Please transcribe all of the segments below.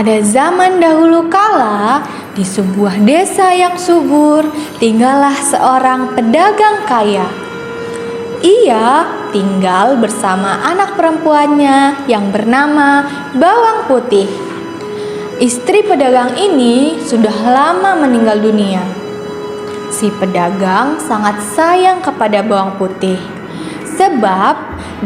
Pada zaman dahulu kala, di sebuah desa yang subur, tinggallah seorang pedagang kaya. Ia tinggal bersama anak perempuannya yang bernama Bawang Putih. Istri pedagang ini sudah lama meninggal dunia. Si pedagang sangat sayang kepada Bawang Putih, sebab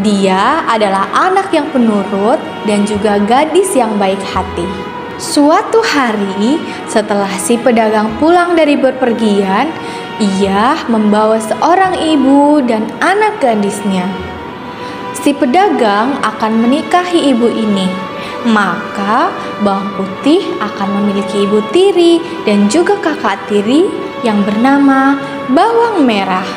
dia adalah anak yang penurut dan juga gadis yang baik hati. Suatu hari, setelah si pedagang pulang dari bepergian, ia membawa seorang ibu dan anak gadisnya. Si pedagang akan menikahi ibu ini, maka Bawang Putih akan memiliki ibu tiri dan juga kakak tiri yang bernama Bawang Merah.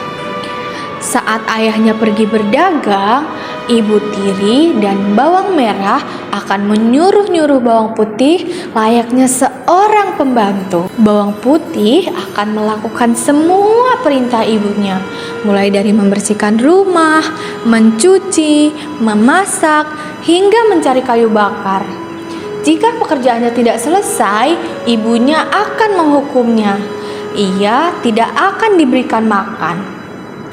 Saat ayahnya pergi berdagang, ibu tiri dan Bawang Merah akan menyuruh-nyuruh Bawang Putih layaknya seorang pembantu. Bawang Putih akan melakukan semua perintah ibunya, mulai dari membersihkan rumah, mencuci, memasak, hingga mencari kayu bakar. Jika pekerjaannya tidak selesai, ibunya akan menghukumnya. Ia tidak akan diberikan makan.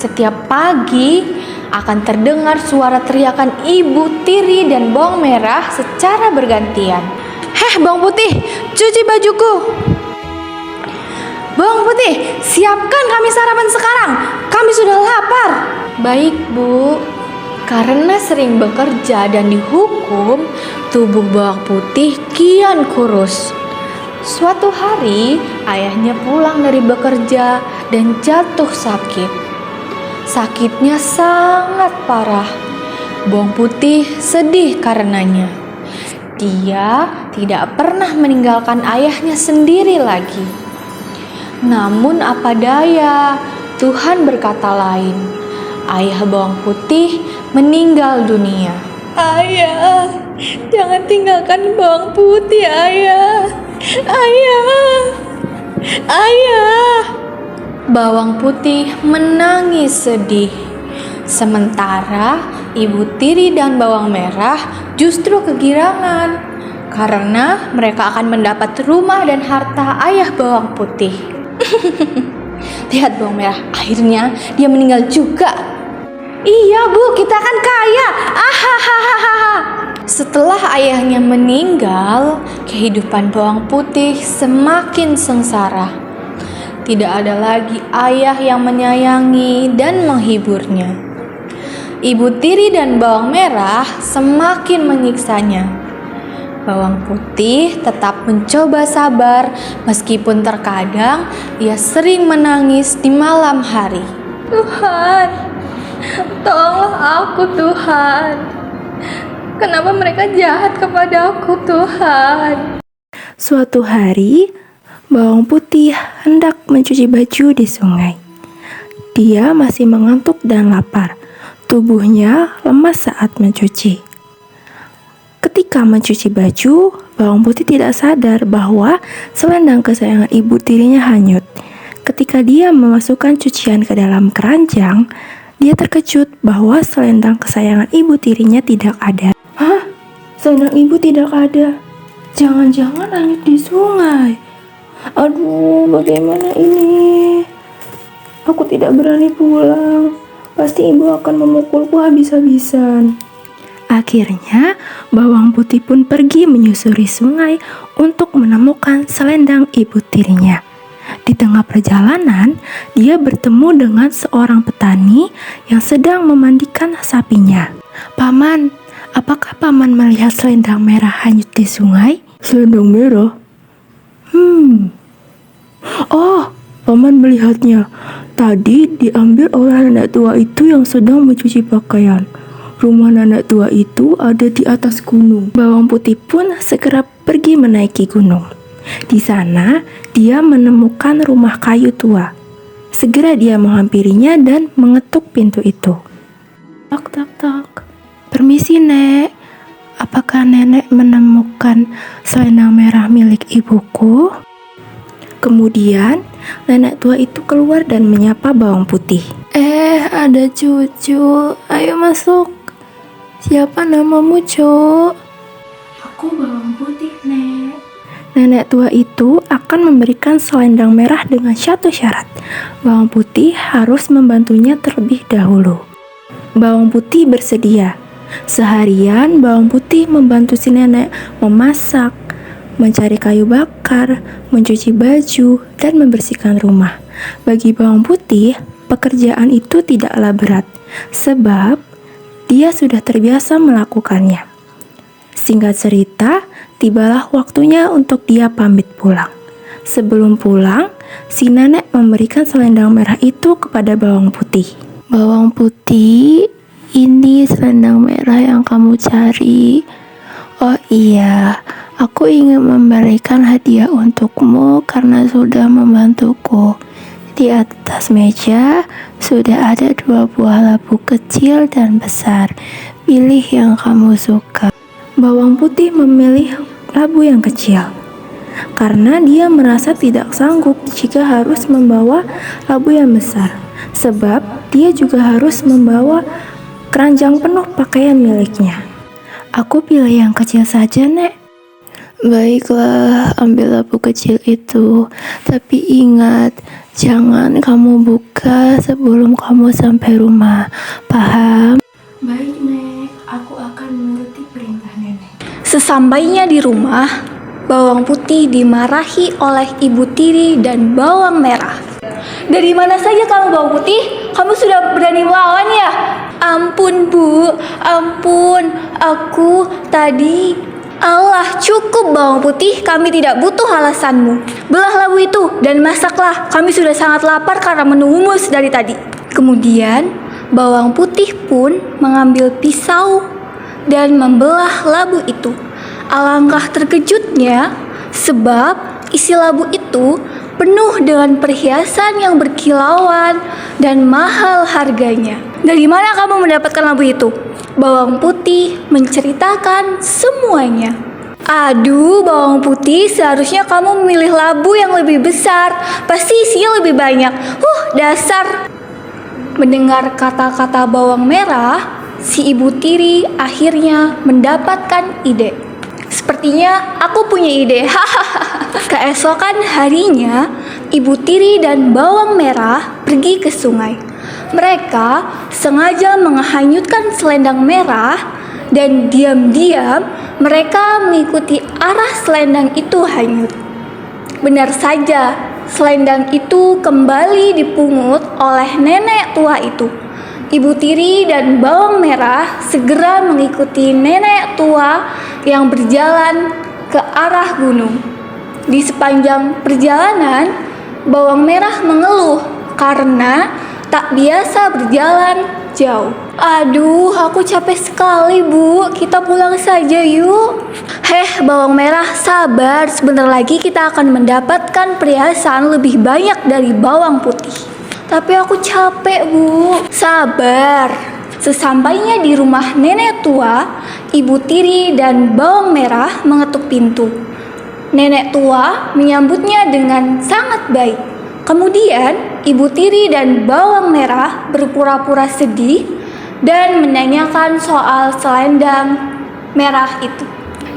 Setiap pagi akan terdengar suara teriakan ibu tiri dan Bawang Merah secara bergantian. "Heh, Bawang Putih, cuci bajuku!" "Bawang Putih, siapkan kami sarapan sekarang. Kami sudah lapar." "Baik, Bu." Karena sering bekerja dan dihukum, tubuh Bawang Putih kian kurus. Suatu hari, ayahnya pulang dari bekerja dan jatuh sakit. Sakitnya sangat parah. Bawang Putih sedih karenanya. Dia tidak pernah meninggalkan ayahnya sendiri lagi. Namun apa daya, Tuhan berkata lain. Ayah Bawang Putih meninggal dunia. "Ayah, jangan tinggalkan Bawang Putih, Ayah. Ayah, Ayah." Bawang Putih menangis sedih. Sementara ibu tiri dan Bawang Merah justru kegirangan karena mereka akan mendapat rumah dan harta ayah Bawang Putih. "Lihat Bawang Merah, akhirnya dia meninggal juga." "Iya Bu, kita kan kaya." Ahahaha. Setelah ayahnya meninggal, kehidupan Bawang Putih semakin sengsara. Tidak ada lagi ayah yang menyayangi dan menghiburnya. Ibu tiri dan Bawang Merah semakin menyiksanya. Bawang Putih tetap mencoba sabar meskipun terkadang ia sering menangis di malam hari. "Tuhan, tolonglah aku Tuhan. Kenapa mereka jahat kepada aku Tuhan?" Suatu hari, Bawang Putih hendak mencuci baju di sungai. Dia masih mengantuk dan lapar. Tubuhnya lemas saat mencuci. Ketika mencuci baju, Bawang Putih tidak sadar bahwa selendang kesayangan ibu tirinya hanyut. Ketika dia memasukkan cucian ke dalam keranjang, dia terkejut bahwa selendang kesayangan ibu tirinya tidak ada. "Hah? Selendang ibu tidak ada? Jangan-jangan hanyut di sungai. Aduh, bagaimana ini? Aku tidak berani pulang. Pasti ibu akan memukulku habis-habisan." Akhirnya, Bawang Putih pun pergi menyusuri sungai untuk menemukan selendang ibu tirinya. Di tengah perjalanan, dia bertemu dengan seorang petani yang sedang memandikan sapinya. "Paman, apakah paman melihat selendang merah hanyut di sungai?" "Selendang merah? Oh, paman melihatnya. Tadi diambil oleh nenek tua itu yang sedang mencuci pakaian. Rumah nenek tua itu ada di atas gunung." Bawang Putih pun segera pergi menaiki gunung. Di sana, dia menemukan rumah kayu tua. Segera dia menghampirinya dan mengetuk pintu itu. "Tok, tok, tok. Permisi, Nek. Apakah nenek menemukan selendang merah milik ibuku?" Kemudian, nenek tua itu keluar dan menyapa Bawang Putih. Ada cucu. Ayo masuk. Siapa namamu, Cok?" "Aku Bawang Putih, Nek." Nenek tua itu akan memberikan selendang merah dengan satu syarat. Bawang putih harus membantunya terlebih dahulu. Bawang putih bersedia. Seharian bawang putih membantu si nenek memasak, mencari kayu bakar, mencuci baju, dan membersihkan rumah. Bagi bawang putih, pekerjaan itu tidaklah berat, sebab dia sudah terbiasa melakukannya. Singkat cerita, tibalah waktunya untuk dia pamit pulang. Sebelum pulang, si nenek memberikan selendang merah itu kepada bawang putih. Bawang putih, ini selendang merah yang kamu cari. Oh iya, aku ingin memberikan hadiah untukmu karena sudah membantuku. Di atas meja sudah ada 2 buah labu kecil dan besar. Pilih yang kamu suka. Bawang putih memilih labu yang kecil karena dia merasa tidak sanggup jika harus membawa labu yang besar, sebab dia juga harus membawa keranjang penuh pakaian miliknya. Aku pilih yang kecil saja, Nek. Baiklah, ambil labu kecil itu, tapi ingat, jangan kamu buka sebelum kamu sampai rumah. Paham? Baik, Nek. Aku akan menuruti perintah nenek. Sesampainya di rumah, bawang putih dimarahi oleh ibu tiri dan bawang merah. Dari mana saja kamu bawang putih? Kamu sudah berani melawan ya? Ampun bu, ampun, aku tadi... Allah, cukup bawang putih, kami tidak butuh alasanmu. Belah labu itu dan masaklah, kami sudah sangat lapar karena menunggumu dari tadi. Kemudian, bawang putih pun mengambil pisau dan membelah labu itu. Alangkah terkejutnya, sebab isi labu itu penuh dengan perhiasan yang berkilauan dan mahal harganya. Dari mana kamu mendapatkan labu itu? Bawang putih menceritakan semuanya. Aduh, bawang putih, seharusnya kamu memilih labu yang lebih besar. Pasti isinya lebih banyak. Dasar. Mendengar kata-kata bawang merah, si ibu tiri akhirnya mendapatkan ide. Sepertinya aku punya ide. Keesokan harinya, ibu tiri dan bawang merah pergi ke sungai. Mereka sengaja menghanyutkan selendang merah dan diam-diam mereka mengikuti arah selendang itu hanyut. Benar saja, selendang itu kembali dipungut oleh nenek tua itu. Ibu tiri dan bawang merah segera mengikuti nenek tua yang berjalan ke arah gunung. Di sepanjang perjalanan, bawang merah mengeluh karena tak biasa berjalan jauh. Aduh, aku capek sekali bu, kita pulang saja yuk. Bawang merah, sabar, sebentar lagi kita akan mendapatkan perhiasan lebih banyak dari bawang putih. Tapi aku capek bu. Sabar. Sesampainya di rumah nenek tua, ibu tiri dan bawang merah mengetuk pintu. Nenek tua menyambutnya dengan sangat baik. Kemudian ibu tiri dan bawang merah berpura-pura sedih dan menanyakan soal selendang merah itu.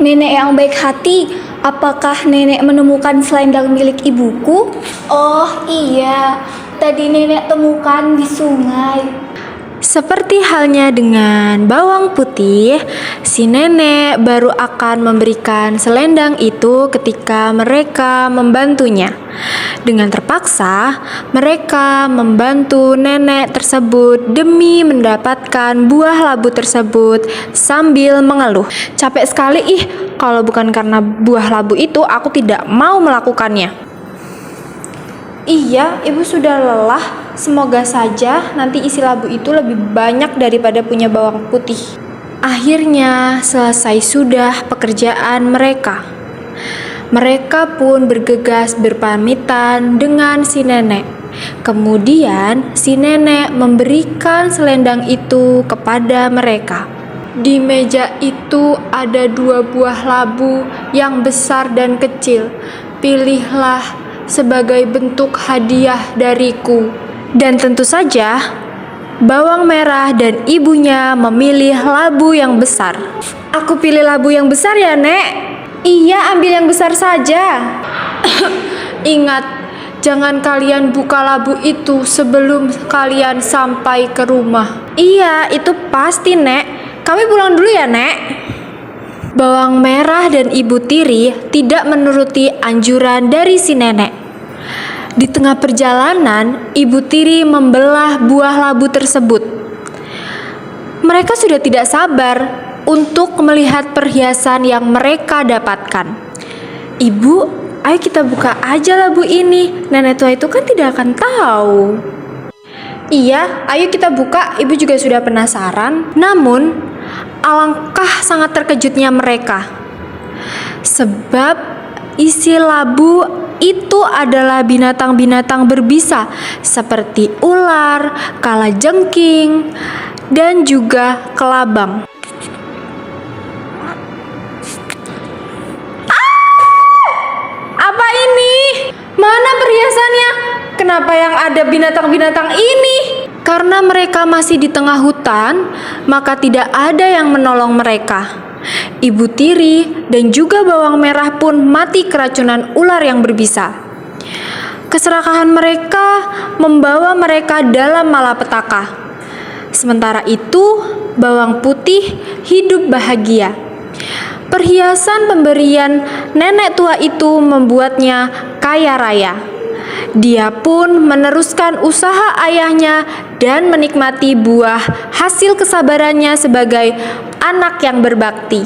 Nenek yang baik hati, apakah nenek menemukan selendang milik ibuku? Oh iya, tadi nenek temukan di sungai. Seperti halnya dengan bawang putih, si nenek baru akan memberikan selendang itu ketika mereka membantunya. Dengan terpaksa, mereka membantu nenek tersebut demi mendapatkan buah labu tersebut sambil mengeluh. Capek sekali, kalau bukan karena buah labu itu, aku tidak mau melakukannya. Iya, ibu sudah lelah. Semoga saja nanti isi labu itu lebih banyak daripada punya bawang putih. Akhirnya selesai sudah pekerjaan mereka. Mereka pun bergegas berpamitan dengan si nenek. Kemudian si nenek memberikan selendang itu kepada mereka. Di meja itu ada 2 buah labu yang besar dan kecil. Pilihlah sebagai bentuk hadiah dariku. Dan tentu saja, bawang merah dan ibunya memilih labu yang besar. Aku pilih labu yang besar ya, Nek. Iya, ambil yang besar saja. Ingat, jangan kalian buka labu itu sebelum kalian sampai ke rumah. Iya, itu pasti, Nek. Kami pulang dulu ya, Nek. Bawang merah dan Ibu Tiri tidak menuruti anjuran dari si nenek. Di tengah perjalanan, Ibu Tiri membelah buah labu tersebut. Mereka sudah tidak sabar untuk melihat perhiasan yang mereka dapatkan. Ibu, ayo kita buka aja labu ini. Nenek tua itu kan tidak akan tahu. Iya, ayo kita buka. Ibu juga sudah penasaran. Namun, alangkah sangat terkejutnya mereka. Sebab isi labu itu adalah binatang-binatang berbisa seperti ular, kalajengking, dan juga kelabang. Apa ini? Mana perhiasannya? Kenapa yang ada binatang-binatang ini? Karena mereka masih di tengah hutan, maka tidak ada yang menolong mereka. Ibu Tiri dan juga bawang merah pun mati keracunan ular yang berbisa. Keserakahan mereka membawa mereka dalam malapetaka. Sementara itu, bawang putih hidup bahagia. Perhiasan pemberian nenek tua itu membuatnya kaya raya. Dia pun meneruskan usaha ayahnya dan menikmati buah hasil kesabarannya sebagai anak yang berbakti.